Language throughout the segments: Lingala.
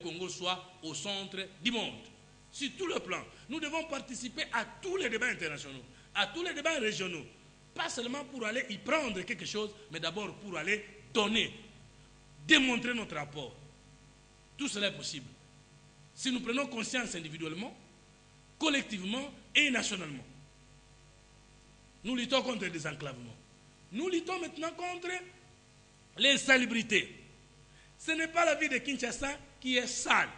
le Congo soit au centre du monde. Sur tout le plan, nous devons participer à tous les débats internationaux, à tous les débats régionaux. Pas seulement pour aller y prendre quelque chose, mais d'abord pour aller donner, démontrer notre rapport. Tout cela est possible. Si nous prenons conscience individuellement, collectivement et nationalement. Nous luttons contre le désenclavement. Nous luttons maintenant contre l'insalubrité. Ce n'est pas la vie de Kinshasa qui est sale.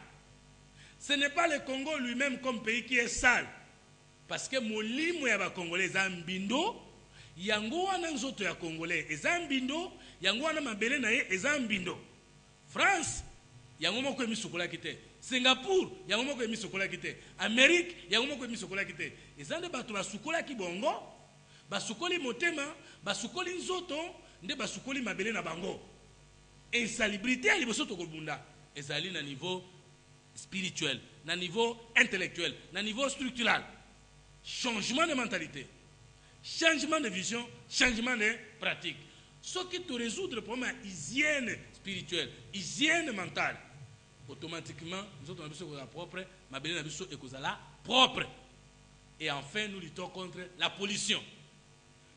Ce n'est pas le Congo lui-même comme pays qui est sale. Parce que molimo ya ba Congolais zambindo, yango wana nzoto ya Congolais ezambindo, yango wana mabele na ye ezambindo. France, yango moko emisokola kite. Singapour, yango moko emisokola kite. Amérique, yango moko emisokola kite. Ezande bato basukola ki bongo, basukoli motema, basukoli nzoto, nde basukoli mabele na bango. Insalubrité à liboso tokobunda ezali na niveau spirituel, na niveau intellectuel, na niveau structural. Changement de mentalité, changement de vision, changement de pratique. Ce qui te résoudre le problème hygiène spirituelle, hygiène mentale, automatiquement nous autres on a propre, ma belle nabiso ekozala propre. Et enfin nous luttons contre la pollution.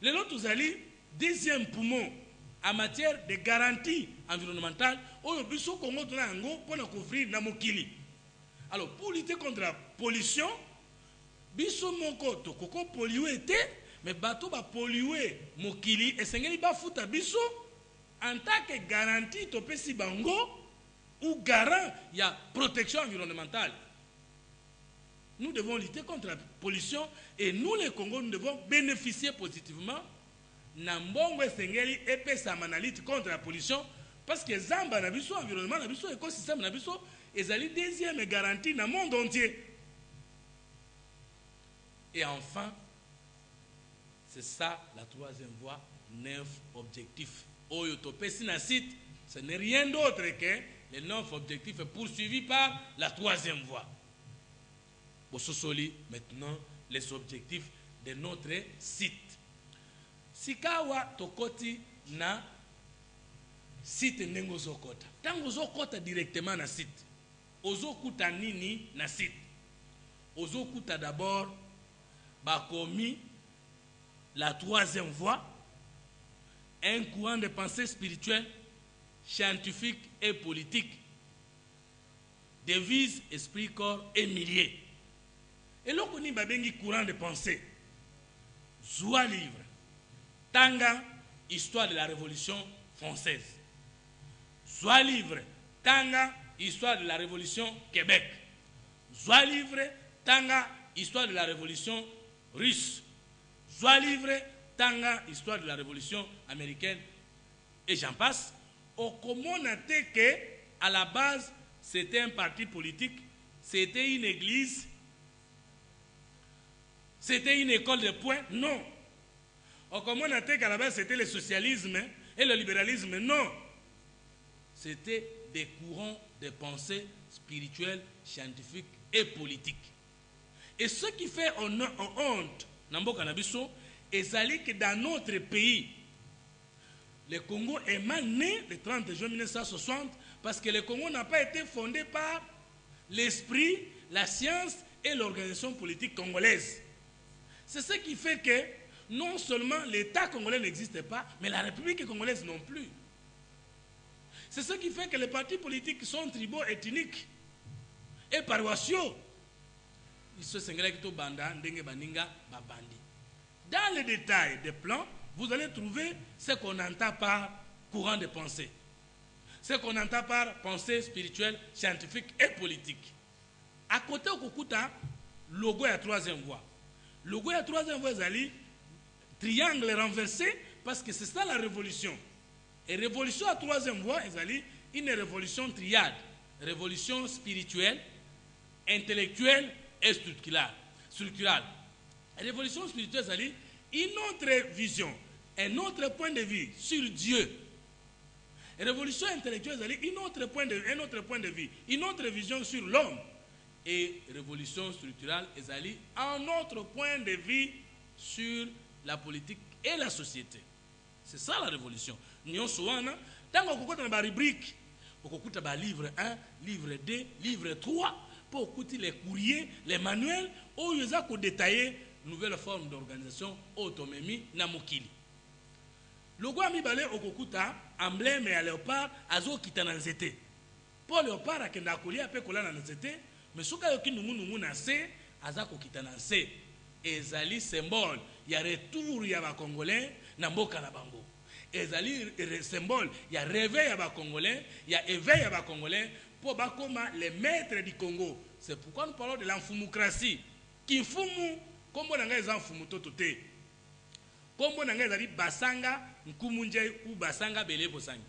Les autres alliés, deuxième poumon en matière de garantie environnementale, on a besoin qu'on ait un Congo pour nous couvrir na mokili. Alors pour lutter contre la pollution, biso moko to koko polluer te, mais bato ba polluer mokili et sengeli ba futa biso en tant que garantie to pesi bango ou garant il y a protection environnementale. Nous devons lutter contre la pollution et nous les Congos nous devons bénéficier positivement na mbongo esengeli epesa manalite contre la pollution parce que zamba na biso environnement na biso écosystème na biso ezali deuxième garantie na monde entier. Et enfin, c'est ça la troisième voie, 9 objectifs. Oyotopesi na site, ce n'est rien d'autre que les 9 objectifs poursuivis par la troisième voie. Bososoli maintenant les objectifs de notre site. Sikawa tokoti na site ndengo zokota. Tango zokota directement na site. Ozokuta nini na site. Ozokuta d'abord bakomi la troisième voie, un courant de pensée spirituelle, scientifique et politique. Devise, esprit, corps et milliers. Et là, on a un courant de pensée. Zoua livre. Tanga, histoire de la Révolution française. Zoua livre. Tanga, histoire de la Révolution Québec. Zoua livre. Tanga, histoire de la Révolution russe. Zoua livre. Tanga, histoire de la Révolution américaine. Et j'en passe. Au commun noté que, à la base, c'était un parti politique, c'était une église, c'était une école de points. Non. Au commun noté qu'à la base, c'était le socialisme et le libéralisme. Non. C'était des courants de pensée spirituelle, scientifique et politique. Et ce qui fait honte, Namboka Nabiso, est que dans notre pays, le Congo est mal né le 30 juin 1960 parce que le Congo n'a pas été fondé par l'esprit, la science et l'organisation politique congolaise. C'est ce qui fait que non seulement l'État congolais n'existe pas, mais la République congolaise non plus. C'est ce qui fait que les partis politiques sont tribaux, ethniques et paroissiaux. Dans les détails des plans, vous allez trouver ce qu'on entend par courant de pensée. Ce qu'on entend par pensée spirituelle, scientifique et politique. À côté au Kukuta, logo à troisième voie. Logo à troisième voie, c'est triangle renversé parce que c'est ça la révolution. Et révolution à troisième voie, c'est une révolution triade. Révolution spirituelle, intellectuelle et structurale. Révolution spirituelle, c'est une autre vision, un autre point de vue sur Dieu. Révolution intellectuelle, c'est un autre point de vue, une autre vision sur l'homme. Et révolution structurelle, c'est un autre point de vue sur la politique et la société. C'est ça la révolution. Nous sommes dans la rubrique okokuta ba livre 1, livre 2, livre 3 pour écouter les courriers, les manuels où ils ont détaillé nouvelle forme d'organisation automemi na mokili. Logo ami balé okokuta emblème ya léopard azo kitana nzete. Pour léopard akenda kolia pe kola na nzete, mais soka yoki nungu na se azako kitana se. Ezali symbole ya retour ya ba congolais na mboka na bango. Ezali symbole ya réveil ya ba congolais, ya éveil ya ba congolais pour bakoma les maîtres du Congo. C'est pourquoi nous parlons de l'enfumocratie. Kimfumu kombo na ngai za mfumu toto te. Kombo na ngai ezali basanga nkumunje ou basanga belebo sangi.